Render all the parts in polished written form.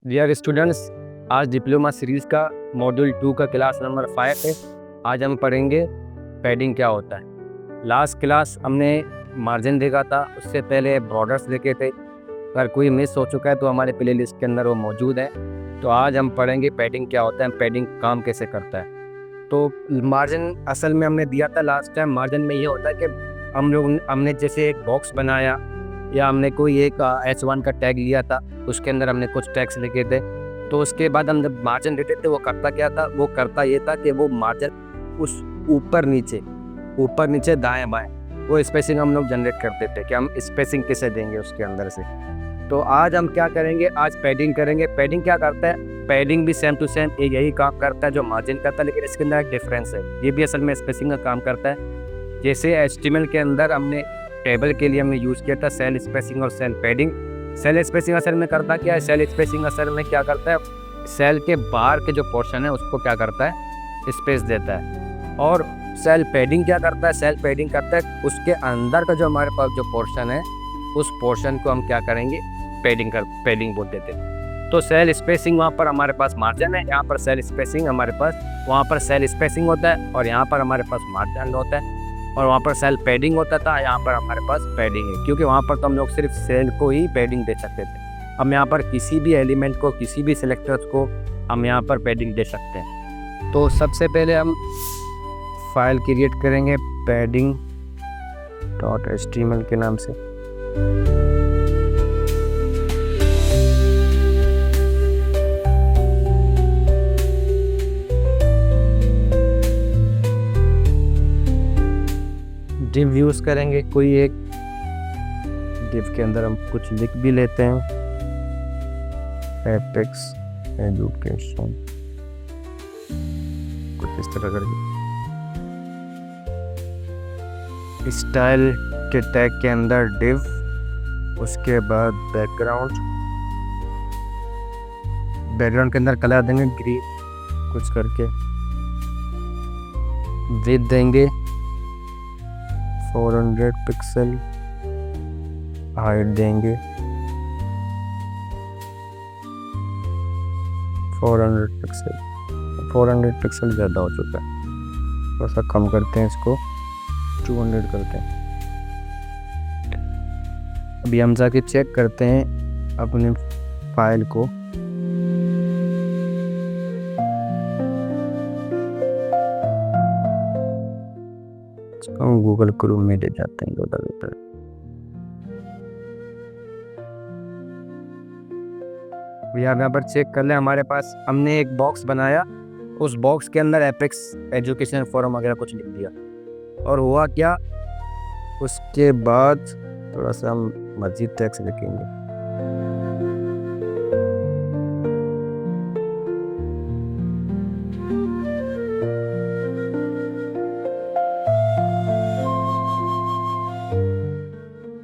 Dear students, आज diploma series का module 2 का क्लास नंबर 5 है। आज हम पढ़ेंगे पैडिंग क्या होता है। लास्ट क्लास हमने मार्जिन देखा था, उससे पहले बॉर्डर्स देखे थे। अगर कोई मिस हो चुका है तो हमारे प्ले लिस्ट के अंदर वो मौजूद है। तो आज हम पढ़ेंगे पैडिंग क्या होता है, पैडिंग काम कैसे करता है। तो मार्जिन असल में हमने दिया था लास्ट टाइम। मार्जिन में ये होता है कि हमने जैसे एक बॉक्स बनाया या हमने कोई एक H1 का टैग लिया था, उसके अंदर हमने कुछ टैग्स लिखे थे। तो उसके बाद हम जब मार्जिन देते थे वो करता क्या था, वो करता ये था कि वो मार्जिन उस ऊपर नीचे दाएं बाएं वो स्पेसिंग हम लोग जनरेट करते थे कि हम स्पेसिंग किसे देंगे उसके अंदर से। तो आज हम क्या करेंगे, आज पैडिंग करेंगे। पैडिंग क्या करता है, पैडिंग भी सेम टू सेम यही काम करता है जो मार्जिन करता है, लेकिन इसके अंदर एक डिफरेंस है। ये भी असल में स्पेसिंग का काम करता है। जैसे HTML के अंदर हमने टेबल के लिए हमने यूज़ किया था सेल स्पेसिंग और सेल पैडिंग। सेल स्पेसिंग असल में करता क्या है, सेल स्पेसिंग असल में क्या करता है, सेल के बाहर के जो पोर्शन है उसको क्या करता है, स्पेस देता है। और सेल पैडिंग क्या करता है, सेल पैडिंग करता है उसके अंदर का जो हमारे पास जो पोर्शन है उस पोर्शन को हम क्या करेंगे, पैडिंग बोल देते हैं। तो सेल स्पेसिंग वहाँ पर हमारे पास मार्जिन है, यहाँ पर सेल स्पेसिंग हमारे पास, वहाँ पर सेल स्पेसिंग होता है और यहाँ पर हमारे पास मार्जिन होता है। और वहाँ पर सेल पैडिंग होता था, यहाँ पर हमारे पास पैडिंग है, क्योंकि वहाँ पर तो हम लोग सिर्फ सेल को ही पैडिंग दे सकते थे। हम यहाँ पर किसी भी एलिमेंट को, किसी भी सिलेक्टर्स को हम यहाँ पर पैडिंग दे सकते हैं। तो सबसे पहले हम फाइल क्रिएट करेंगे padding.html के नाम से। डिव यूज़ करेंगे कोई एक, डिव के अंदर हम कुछ लिख भी लेते हैं, एपेक्स एजुकेशन, कुछ इस तरह करके। स्टाइल के टैग के अंदर डिव, उसके बाद बैकग्राउंड के अंदर कलर देंगे ग्रीन कुछ करके, विड्थ देंगे 400 पिक्सल, हाइट देंगे 400 पिक्सल ज़्यादा हो चुका है, थोड़ा सा कम करते हैं इसको, 200 करते हैं। अभी हम जाके चेक करते हैं अपने फाइल को। हम गूगल क्रोम में ले जाते हैं लोडर। यहाँ पर चेक कर ले, हमारे पास हमने एक बॉक्स बनाया, उस बॉक्स के अंदर एपेक्स एजुकेशन फोरम वगैरह कुछ लिख दिया। और हुआ क्या, उसके बाद थोड़ा सा हम मजीद टेक्स्ट लिखेंगे।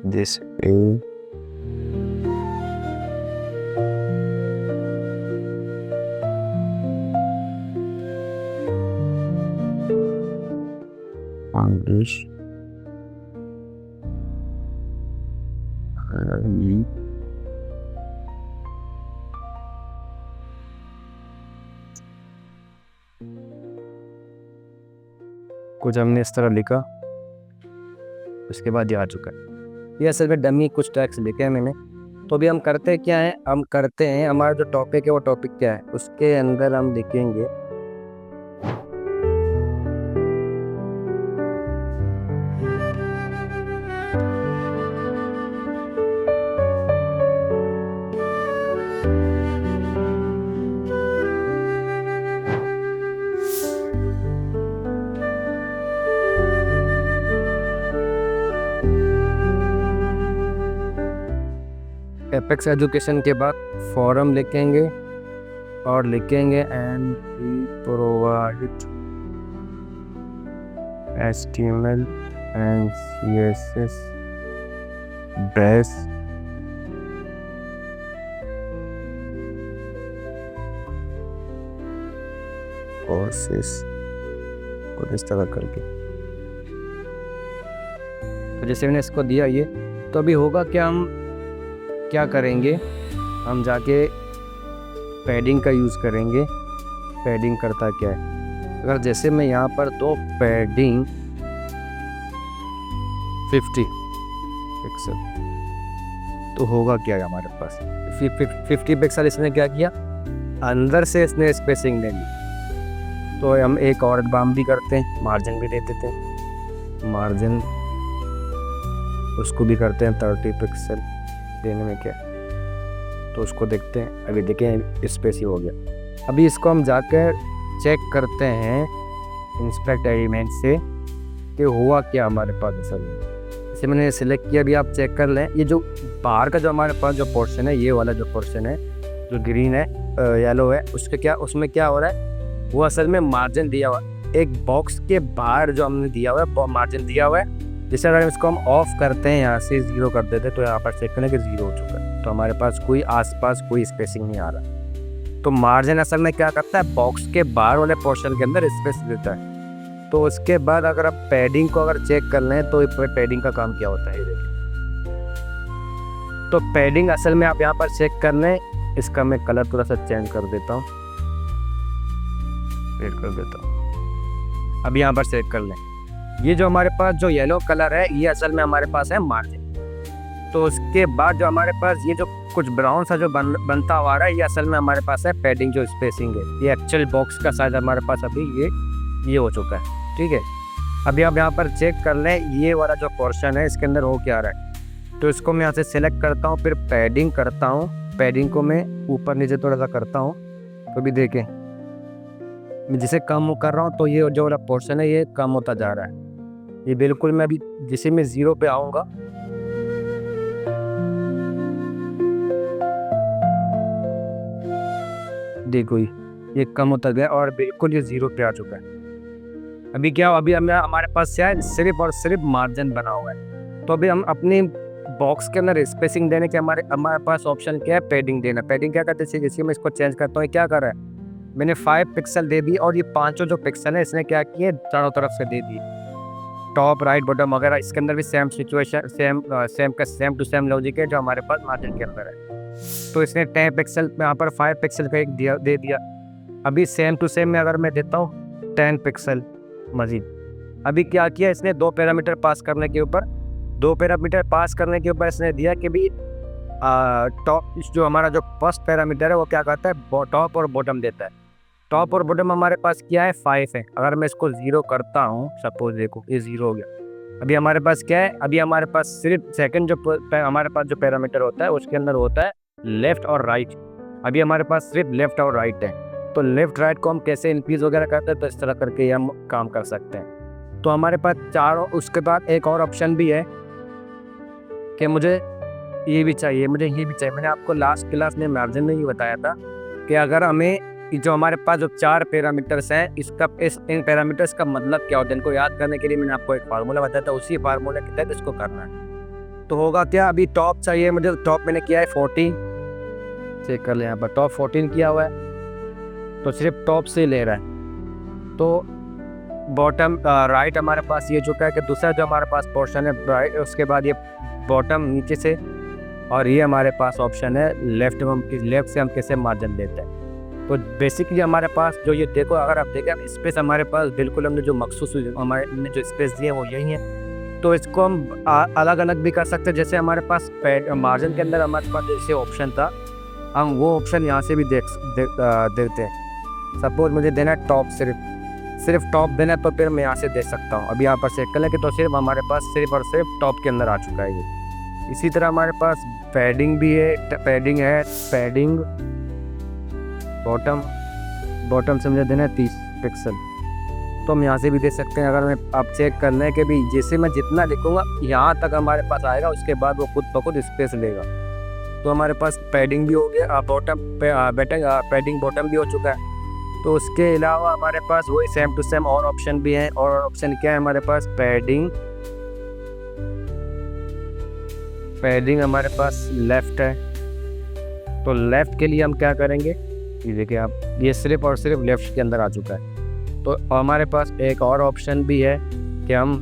This is English कुछ हमने इस तरह लिखा, उसके बाद ये आ चुका है। ये असल में डमी कुछ टैग्स लिखे हैं मैंने। तो अभी हम करते क्या है, हम करते हैं हमारा जो टॉपिक है वो टॉपिक क्या है, उसके अंदर हम लिखेंगे एपेक्स एजुकेशन के बाद फॉरम लिखेंगे और लिखेंगे and we provide HTML and CSS base courses और इस तरह करके। तो जैसे मैंने इसको दिया ये, तो अभी होगा क्या, हम क्या करेंगे, हम जाके पैडिंग का यूज़ करेंगे। पैडिंग करता क्या है, अगर जैसे मैं यहाँ पर दो पैडिंग 50 पिक्सल, तो होगा क्या हमारे पास 50 पिक्सल इसने क्या किया, अंदर से इसने स्पेसिंग ले ली। तो हम एक और बाम भी करते हैं, मार्जिन भी दे देते हैं, मार्जिन उसको भी करते हैं 30 पिक्सल देने में क्या, तो उसको देखते हैं। अभी देखें स्पेस ही हो गया। अभी इसको हम जाकर चेक करते हैं इंस्पेक्ट एलिमेंट से कि हुआ क्या हमारे पास असल में। जैसे मैंने सिलेक्ट किया, अभी आप चेक कर लें, ये जो बाहर का जो हमारे पास जो पोर्शन है, ये वाला जो पोर्शन है जो ग्रीन है येलो है, उसके क्या उसमें क्या हो रहा है, वो असल में मार्जिन दिया हुआ है। एक बॉक्स के बाहर जो हमने दिया हुआ है मार्जिन दिया हुआ है। जैसे अगर इसको हम ऑफ करते हैं, यहाँ से 0 कर देते हैं, तो यहाँ पर चेक करें कि 0 हो चुका है। तो हमारे पास कोई आसपास कोई स्पेसिंग नहीं आ रहा। तो मार्जिन असल में क्या करता है, बॉक्स के बाहर वाले पोर्शन के अंदर स्पेस देता है। तो उसके बाद अगर आप पैडिंग को अगर चेक कर लें, तो पैडिंग का काम क्या होता है, ये देखिए। तो पैडिंग असल में आप यहाँ पर चेक कर लें, इसका मैं कलर थोड़ा सा चेंज कर देता हूँ, रेड कर देता हूँ। अब यहाँ पर चेक कर लें, ये जो हमारे पास जो येलो कलर है, ये असल में हमारे पास है मार्जिन। तो उसके बाद जो हमारे पास ये जो कुछ ब्राउन सा जो बनता हुआ रहा है, ये असल में हमारे पास है पैडिंग जो स्पेसिंग है। ये एक्चुअल बॉक्स का साइज हमारे पास अभी ये हो चुका है, ठीक है। अभी आप यहाँ पर चेक कर लें, ये वाला जो पोर्शन है इसके अंदर हो क्या रहा है। तो इसको मैं यहाँ से सिलेक्ट करता हूँ, फिर पैडिंग करता हूँ। पैडिंग को मैं ऊपर नीचे थोड़ा सा करता हूँ, तो भी देखें मैं जिसे कम कर रहा हूँ, तो ये जो वाला पोर्शन है ये कम होता जा रहा है। ये बिल्कुल मैं अभी जिसे मैं 0 पे आऊँगा, देखो ये कम होता गया और बिल्कुल ये 0 पे आ चुका है। अभी क्या, अभी हमारे पास क्या है, सिर्फ और सिर्फ मार्जिन बना हुआ है। तो अभी हम अपनी बॉक्स के अंदर स्पेसिंग देने के हमारे पास ऑप्शन क्या है, पैडिंग देना। पैडिंग क्या करते हैं, जैसे मैं इसको चेंज करता हूँ, क्या कर रहा है, मैंने 5 पिक्सल दे दी और ये पांचों जो पिक्सल है इसने क्या किए, चारों तरफ से दे दी, टॉप राइट बॉटम वगैरह। इसके अंदर भी same situation, same to same logic है जो हमारे पास मार्जिन के अंदर है। तो इसने 10 पिक्सल यहाँ पर 5 पिक्सल का एक दे दिया। अभी सेम टू सेम में अगर मैं देता हूँ 10 पिक्सल मजीद, अभी क्या किया इसने, 2 पैरामीटर पास करने के ऊपर इसने दिया कि भी टॉप, जो हमारा जो फर्स्ट पैरामीटर है वो क्या करता है, टॉप और बॉटम देता है। टॉप और बॉटम हमारे पास क्या है, 5 है। अगर मैं इसको 0 करता हूँ, सपोज देखो ये 0 हो गया। अभी हमारे पास क्या है, अभी हमारे पास सिर्फ सेकंड जो हमारे पास जो पैरामीटर होता है उसके अंदर होता है लेफ्ट और राइट। अभी हमारे पास सिर्फ लेफ्ट और राइट है। तो लेफ्ट राइट को हम कैसे इंक्रीज वगैरह करते हैं, तो इस तरह करके हम काम कर सकते हैं। तो हमारे पास चारों, उसके बाद एक और ऑप्शन भी है कि मुझे ये भी चाहिए, मैंने आपको लास्ट क्लास में मार्जिन में ये बताया था कि अगर हमें जो हमारे पास जो 4 पैरामीटर्स हैं, इन पैरामीटर्स का मतलब क्या होता है, इनको याद करने के लिए मैंने आपको एक फार्मूला बताया था, उसी फार्मूले के तहत इसको करना है। तो होगा क्या, अभी टॉप चाहिए मुझे, टॉप मैंने किया है 14, चेक कर ले यहाँ पर टॉप 14 किया हुआ है, तो सिर्फ टॉप से ले रहा है। तो बॉटम राइट हमारे पास ये चुका है कि दूसरा जो हमारे पास पोर्शन है राइट, उसके बाद ये बॉटम नीचे से, और ये हमारे पास ऑप्शन है लेफ्ट से हम कैसे मार्जिन देते हैं। तो बेसिकली हमारे पास जो ये देखो, अगर आप देखें स्पेस हमारे पास बिल्कुल हमने जो मखसूस हमने जो स्पेस दिए वो यही है। तो इसको हम अलग अलग भी कर सकते हैं। जैसे हमारे पास मार्जिन के अंदर हमारे पास जैसे ऑप्शन था, हम वो ऑप्शन यहाँ से भी देते हैं। सपोज मुझे देना है टॉप, सिर्फ टॉप देना है, तो फिर मैं यहाँ से दे सकता हूँ। अभी यहाँ पर चेक कर लें कि तो सिर्फ हमारे पास सिर्फ और सिर्फ टॉप के अंदर आ चुका है ये। इसी तरह हमारे पास पैडिंग भी है, पैडिंग बॉटम से मुझे देना है 30 पिक्सल, तो हम यहाँ से भी दे सकते हैं। अगर मैं आप चेक कर लें कि भी जैसे मैं जितना लिखूँगा यहाँ तक हमारे पास आएगा, उसके बाद वो खुद ब खुद स्पेस लेगा। तो हमारे पास पैडिंग भी हो गया, पैडिंग बॉटम भी हो चुका है। तो उसके अलावा हमारे पास वही सेम टू सेम और ऑप्शन भी हैं। और ऑप्शन क्या है हमारे पास, पैडिंग हमारे पास लेफ्ट है। तो लेफ्ट के लिए हम क्या करेंगे, ये देखिए आप, ये सिर्फ और सिर्फ लेफ्ट के अंदर आ चुका है। तो हमारे पास एक और ऑप्शन भी है कि हम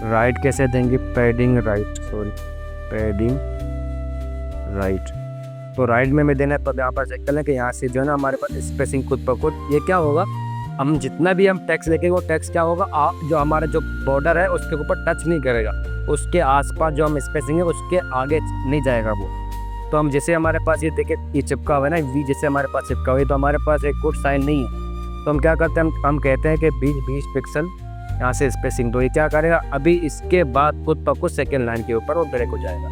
राइट कैसे देंगे, पैडिंग राइट। तो राइट में देना है, तो यहाँ पर चेक कर लें कि यहाँ से जो है ना हमारे पास स्पेसिंग खुद ब खुद ये क्या होगा, हम जितना भी हम टेक्स्ट लिखेंगे वो टेक्स्ट क्या होगा, जो हमारा जो बॉर्डर है उसके ऊपर टच नहीं करेगा, उसके आसपास जो हम स्पेसिंग है उसके आगे नहीं जाएगा वो। तो हम जैसे हमारे पास ये देखिए ये चिपका हुआ है ना, वी जैसे हमारे पास चिपका हुआ है, तो हमारे पास एक गुड साइन नहीं है। तो हम क्या करते हैं, हम कहते हैं कि 20 पिक्सल यहाँ से स्पेसिंग दो। ये क्या करेगा, अभी इसके बाद खुद ब खुद सेकेंड लाइन के ऊपर वो ब्रेक हो जाएगा।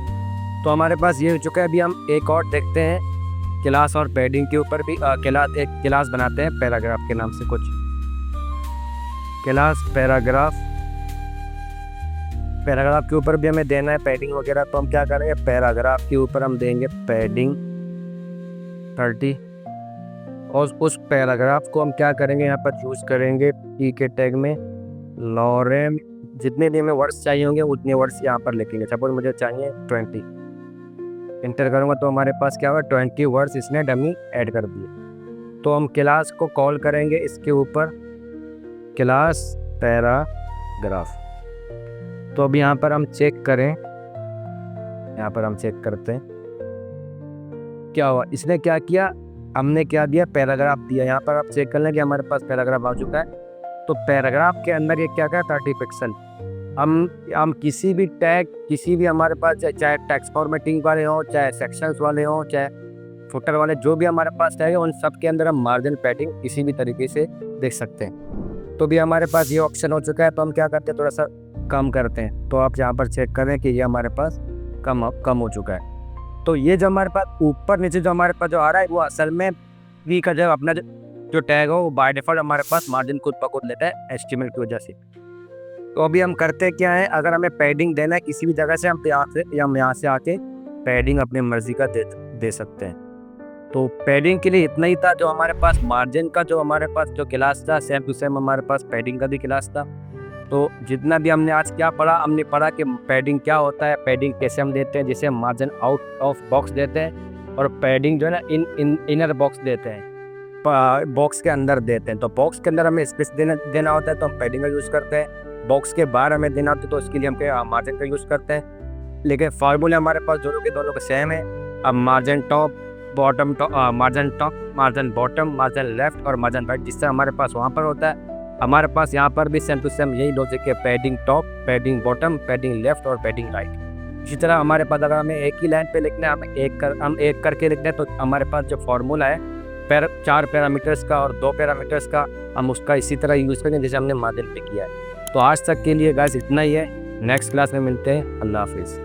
तो हमारे पास ये हो चुका है। अभी हम एक और देखते हैं, क्लास और पैडिंग के ऊपर भी एक क्लास बनाते हैं पैराग्राफ के नाम से, कुछ क्लास पैराग्राफ के ऊपर भी हमें देना है पैडिंग वगैरह। तो हम क्या करेंगे, पैराग्राफ के ऊपर हम देंगे पैडिंग 30 और उस पैराग्राफ को हम क्या करेंगे, यहाँ पर यूज़ करेंगे ई के टैग में लॉरेम। जितने भी हमें वर्ड्स चाहिए होंगे उतने वर्ड्स यहाँ पर लिखेंगे। सपोज मुझे चाहिए 20, इंटर करूँगा तो हमारे पास क्या होगा, 20 वर्ड्स इसने डमी ऐड कर दिए। तो हम क्लास को कॉल करेंगे इसके ऊपर क्लास पैराग्राफ। तो अब यहाँ पर हम चेक करें, यहाँ पर हम चेक करते हैं क्या हुआ, इसने क्या किया, हमने क्या दिया, पैराग्राफ दिया। यहाँ पर आप चेक कर लें कि हमारे पास पैराग्राफ आ चुका है। तो पैराग्राफ के अंदर ये क्या है, 30 पिक्सल। हम किसी भी टैग, किसी भी हमारे पास चाहे टेक्स्ट फॉर्मेटिंग वाले हों, चाहे सेक्शंस वाले हों, चाहे फुटर वाले, जो भी हमारे पास टैग है उन सब के अंदर हम मार्जिन पैडिंग किसी भी तरीके से देख सकते हैं। तो भी हमारे पास ये ऑप्शन हो चुका है। तो हम क्या करते हैं, थोड़ा सा कम करते हैं। तो आप यहाँ पर चेक करें कि ये हमारे पास कम हो चुका है। तो ये जो हमारे पास ऊपर नीचे जो हमारे पास जो आ रहा है वो असल में वी का जो अपना जो टैग हो वो बाय डिफॉल्ट हमारे पास मार्जिन खुद ब खुद लेता है HTML की वजह से। तो अभी हम करते क्या है, अगर हमें पैडिंग देना है किसी भी जगह से, हम यहाँ से आके पैडिंग अपनी मर्जी का दे सकते हैं। तो पैडिंग के लिए इतना ही था। जो हमारे पास मार्जिन का जो हमारे पास जो क्लास था, सेम टू सेम हमारे पास पैडिंग का भी क्लास था। तो जितना भी हमने आज क्या पढ़ा, हमने पढ़ा कि पैडिंग क्या होता है, पैडिंग कैसे हम देते हैं, जिसे हम मार्जिन आउट ऑफ बॉक्स देते हैं, और पैडिंग जो है ना इनर बॉक्स देते हैं, बॉक्स के अंदर देते हैं। तो बॉक्स के अंदर हमें स्पेस देना होता है तो हम पैडिंग का यूज़ करते हैं। बॉक्स के बाहर हमें देना होता है तो उसके लिए हम मार्जिन का यूज़ करते हैं। लेकिन फार्मूले हमारे पास दोनों के सेम है। अब margin top, margin bottom, margin left और मार्जिन राइट, जिससे हमारे पास वहाँ पर होता है, हमारे पास यहाँ पर भी सेम टू सेम यही लॉजिक है, padding top, padding bottom, padding left और पैडिंग राइट। इसी तरह हमारे पास अगर हमें एक ही लाइन पे लिखना है, हम एक करके लिखना है, तो हमारे पास जो फार्मूला है 4 पैरामीटर्स का और 2 पैरामीटर्स का, हम उसका इसी तरह यूज़ करेंगे जैसे हमने मार्जिन पे किया है। तो आज तक के लिए गाइस इतना ही है। नेक्स्ट क्लास में मिलते हैं। अल्लाह हाफिज़।